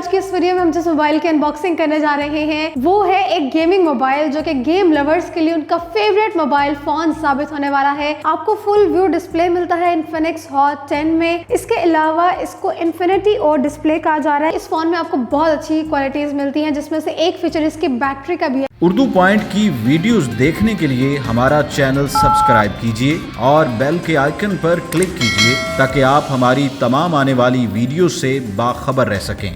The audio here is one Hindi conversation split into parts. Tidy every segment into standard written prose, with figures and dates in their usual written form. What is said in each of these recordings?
आज की इस वीडियो में हम जिस मोबाइल की अनबॉक्सिंग करने जा रहे हैं वो है एक गेमिंग मोबाइल, जो कि गेम लवर्स के लिए उनका फेवरेट मोबाइल फोन साबित होने वाला है। आपको फुल व्यू डिस्प्ले मिलता है इन्फिनिक्स हॉट 10 में। इसके अलावा इसको इन्फिनिटी और डिस्प्ले कहा जा रहा है। इस फोन में आपको बहुत अच्छी क्वालिटीज मिलती हैं, जिसमें से एक फीचर इसकी बैटरी का भी है। उर्दू पॉइंट की वीडियोस देखने के लिए हमारा चैनल सब्सक्राइब कीजिए और बेल के आइकन पर क्लिक कीजिए ताकि आप हमारी तमाम आने वाली वीडियो से बाखबर रह सकें।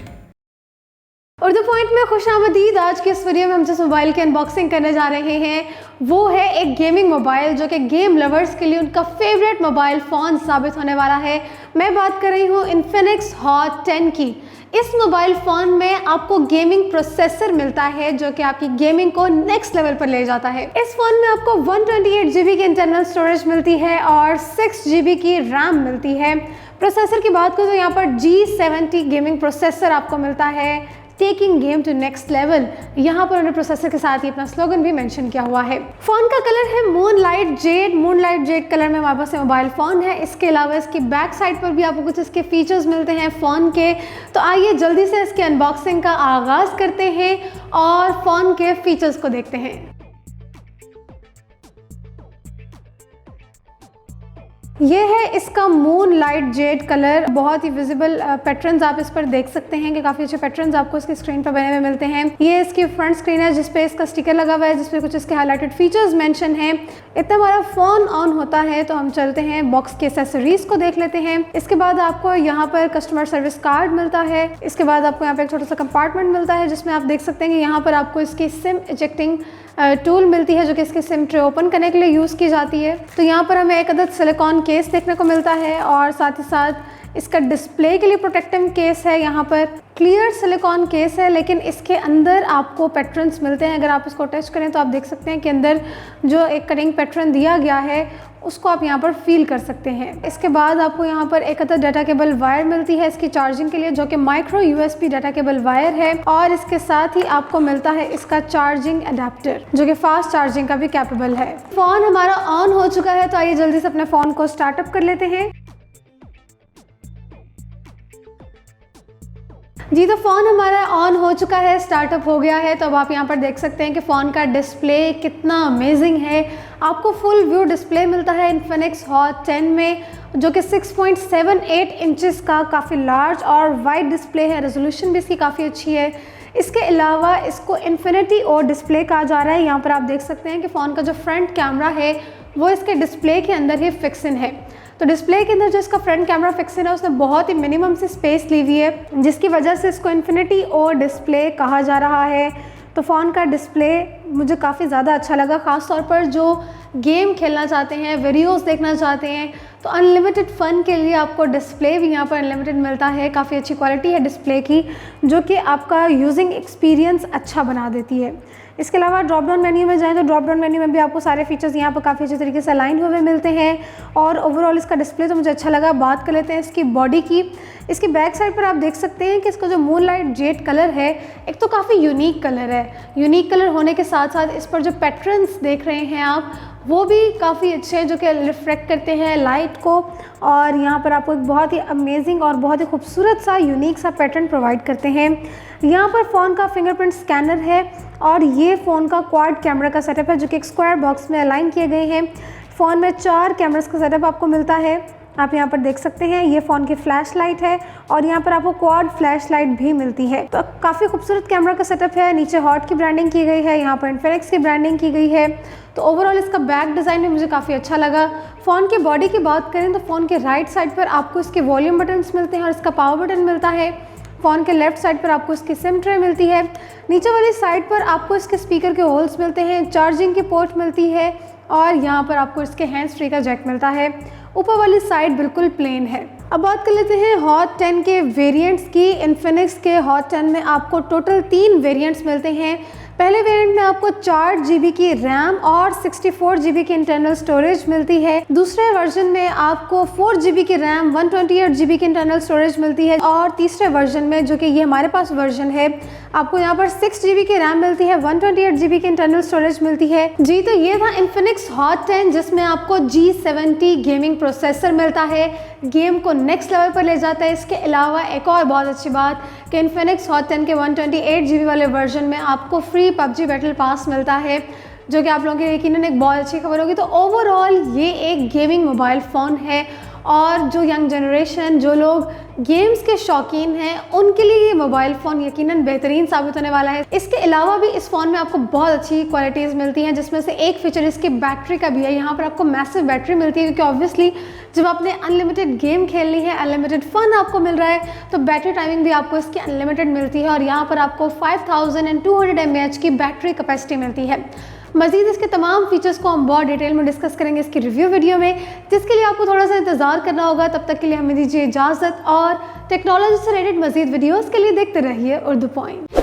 उर्दू पॉइंट में खुशामदीद। आज की इस वीडियो में हम जिस मोबाइल की अनबॉक्सिंग करने जा रहे हैं वो है एक गेमिंग मोबाइल, जो कि गेम लवर्स के लिए उनका फेवरेट मोबाइल फ़ोन साबित होने वाला है। मैं बात कर रही हूँ इन्फिनिक्स हॉट 10 की। इस मोबाइल फ़ोन में आपको गेमिंग प्रोसेसर मिलता है, जो कि आपकी गेमिंग को नेक्स्ट लेवल पर ले जाता है। इस फ़ोन में आपको 128 GB की इंटरनल स्टोरेज मिलती है और 6 GB की रैम मिलती है। प्रोसेसर की बात करूँ तो यहाँ पर G70 गेमिंग प्रोसेसर आपको मिलता है, taking game to next level. यहाँ पर उन्होंने प्रोसेसर के साथ ही अपना स्लोगन भी मेंशन किया हुआ है। फोन का कलर है moonlight Z. Moonlight Z colour में हमारे पास मोबाइल फ़ोन है। इसके अलावा इसकी बैक साइड पर भी आपको कुछ इसके फीचर्स मिलते हैं फ़ोन के। तो आइए जल्दी से इसके अनबॉक्सिंग का आगाज़ करते हैं और फ़ोन के फीचर्स को देखते हैं। ये है इसका मून लाइट जेड कलर। बहुत ही विजिबल पैटर्न्स आप इस पर देख सकते हैं कि काफ़ी अच्छे पैटर्न्स आपको इसकी स्क्रीन पर बने हुए मिलते हैं। ये इसकी फ्रंट स्क्रीन है जिसपे इसका स्टिकर लगा हुआ है, जिसपे कुछ इसके हाईलाइटेड फीचर्स मेंशन हैं। इतना हमारा फ़ोन ऑन होता है तो हम चलते हैं बॉक्स के एक्सेसरीज को देख लेते हैं। इसके बाद आपको यहाँ पर कस्टमर सर्विस कार्ड मिलता है। इसके बाद आपको यहाँ पर एक छोटा सा कंपार्टमेंट मिलता है जिसमें आप देख सकते हैं कि यहाँ पर आपको इसकी सिम इजेक्टिंग टूल मिलती है, जो कि इसकी सिम ट्रे ओपन करने के लिए यूज़ की जाती है। तो यहाँ पर हमें एक अदद सिलिकॉन केस देखने को मिलता है और साथ ही साथ इसका डिस्प्ले के लिए प्रोटेक्टिव केस है। यहाँ पर क्लियर सिलिकॉन केस है, लेकिन इसके अंदर आपको पैटर्न्स मिलते हैं। अगर आप इसको टच करें तो आप देख सकते हैं कि अंदर जो एक कटिंग पैटर्न दिया गया है उसको आप यहाँ पर फील कर सकते हैं। इसके बाद आपको यहाँ पर एक अदद डाटा केबल वायर मिलती है इसकी चार्जिंग के लिए, जो कि micro USB data cable wire है। और इसके साथ ही आपको मिलता है इसका चार्जिंग अडेप्टर, जो कि फास्ट चार्जिंग का भी कैपेबल है। फ़ोन हमारा ऑन हो चुका है, तो आइए जल्दी से अपने फ़ोन को स्टार्टअप कर लेते हैं। जी, तो फ़ोन हमारा ऑन हो चुका है, स्टार्टअप हो गया है। तो अब आप यहाँ पर देख सकते हैं कि फ़ोन का डिस्प्ले कितना अमेजिंग है। आपको फुल व्यू डिस्प्ले मिलता है इन्फिनिक्स हॉट 10 में, जो कि 6.78 इंचेस का काफ़ी लार्ज और वाइड डिस्प्ले है। रेजोल्यूशन भी इसकी काफ़ी अच्छी है। इसके अलावा इसको इन्फिनिटी और डिस्प्ले कहा जा रहा है। यहाँ पर आप देख सकते हैं कि फ़ोन का जो फ्रंट कैमरा है वो इसके डिस्प्ले के अंदर ही फिक्स इन है। तो डिस्प्ले के अंदर जो इसका फ्रंट कैमरा फिक्स है उसने बहुत ही मिनिमम से स्पेस ली हुई है, जिसकी वजह से इसको इन्फिनिटी और डिस्प्ले कहा जा रहा है। तो फ़ोन का डिस्प्ले मुझे काफ़ी ज़्यादा अच्छा लगा, ख़ास तौर पर जो गेम खेलना चाहते हैं, वीडियोस देखना चाहते हैं, तो अनलिमिटेड फ़न के लिए आपको डिस्प्ले भी यहाँ पर अनलिमिटेड मिलता है। काफ़ी अच्छी क्वालिटी है डिस्प्ले की, जो कि आपका यूजिंग एक्सपीरियंस अच्छा बना देती है। इसके अलावा ड्रॉप डाउन मेन्यू में जाएँ तो ड्रॉप डाउन मेन्यू में भी आपको सारे फीचर्स यहाँ पर काफ़ी अच्छे तरीके से अलाइन हुए मिलते हैं। और ओवरऑल इसका डिस्प्ले तो मुझे अच्छा लगा। बात कर लेते हैं इसकी बॉडी की। इसकी बैक साइड पर आप देख सकते हैं कि इसका जो मूनलाइट जेड कलर है, एक तो काफ़ी यूनिक कलर है। यूनिक कलर होने के साथ साथ इस पर जो पैटर्न्स देख रहे हैं आप, वो भी काफ़ी अच्छे हैं, जो कि रिफ्लेक्ट करते हैं लाइट को। और यहाँ पर आपको एक बहुत ही अमेजिंग और बहुत ही खूबसूरत सा यूनिक सा पैटर्न प्रोवाइड करते हैं। यहाँ पर फ़ोन का फिंगरप्रिंट स्कैनर है और ये फ़ोन का क्वाड कैमरा का सेटअप है, जो कि एक स्क्वायर बॉक्स में अलाइन किए गए हैं। फ़ोन में 4 कैमरास का सेटअप आपको मिलता है, आप यहाँ पर देख सकते हैं। ये फ़ोन की फ्लैश लाइट है और यहाँ पर आपको क्वाड फ्लैश लाइट भी मिलती है। तो काफ़ी खूबसूरत कैमरा का सेटअप है। नीचे हॉट की ब्रांडिंग की गई है, यहाँ पर इन्फिनिक्स की ब्रांडिंग की गई है। तो ओवरऑल इसका बैक डिज़ाइन भी मुझे काफ़ी अच्छा लगा। फ़ोन की बॉडी की बात करें तो फ़ोन के राइट साइड पर आपको इसके वॉल्यूम बटन्स मिलते हैं और इसका पावर बटन मिलता है। फ़ोन के लेफ्ट साइड पर आपको इसकी सिम ट्रे मिलती है। नीचे वाली साइड पर आपको इसके स्पीकर के होल्स मिलते हैं, चार्जिंग की पोर्ट मिलती है और यहाँ पर आपको इसके हैंड्स फ्री का जैक मिलता है। ऊपर वाली साइड बिल्कुल प्लेन है। अब बात कर लेते हैं हॉट 10 के वेरिएंट्स की। इन्फिनिक्स के हॉट 10 में आपको टोटल 3 वेरिएंट्स मिलते हैं। पहले वेरिएंट में आपको 4 GB की रैम और 64 GB की इंटरनल स्टोरेज मिलती है। दूसरे वर्जन में आपको 4 GB की रैम 128 GB की इंटरनल स्टोरेज मिलती है। और तीसरे वर्जन में, जो कि ये हमारे पास वर्जन है, आपको यहाँ पर 6 GB की रैम मिलती है, 128 GB की इंटरनल स्टोरेज मिलती है। जी, तो ये था इन्फिनिक्स हॉट 10, जिसमें आपको G70 गेमिंग प्रोसेसर मिलता है, गेम को नेक्स्ट लेवल पर ले जाता है। इसके अलावा एक और बहुत अच्छी बात कि इन्फिनिक्स हॉट 10 के 128GB वाले वर्जन में आपको फ्री PUBG बैटल पास मिलता है, जो कि आप लोगों के लिए यकीनन एक बहुत अच्छी खबर होगी। तो ओवरऑल ये एक गेमिंग मोबाइल फ़ोन है और जो यंग जनरेशन, जो लोग गेम्स के शौकीन हैं, उनके लिए ये मोबाइल फ़ोन यकीनन बेहतरीन साबित होने वाला है। इसके अलावा भी इस फ़ोन में आपको बहुत अच्छी क्वालिटीज़ मिलती हैं, जिसमें से एक फ़ीचर इसकी बैटरी का भी है। यहाँ पर आपको मैसिव बैटरी मिलती है, क्योंकि ऑब्वियसली जब आपने अनलिमिटेड गेम खेलनी है, अनलिमिटेड फ़न आपको मिल रहा है, तो बैटरी टाइमिंग भी आपको इसकी अनलिमिटेड मिलती है। और यहाँ पर आपको 5200 mAh की बैटरी कैपेसिटी मिलती है। मज़ीद इसके तमाम फीचर्स को हम बहुत डिटेल में डिस्कस करेंगे इसकी रिव्यू वीडियो में, जिसके लिए आपको थोड़ा सा इंतज़ार करना होगा। तब तक के लिए हमें दीजिए इजाज़त और टेक्नोलॉजी से रिलेटेड मज़ीद वीडियोस के लिए देखते रहिए उर्दू पॉइंट।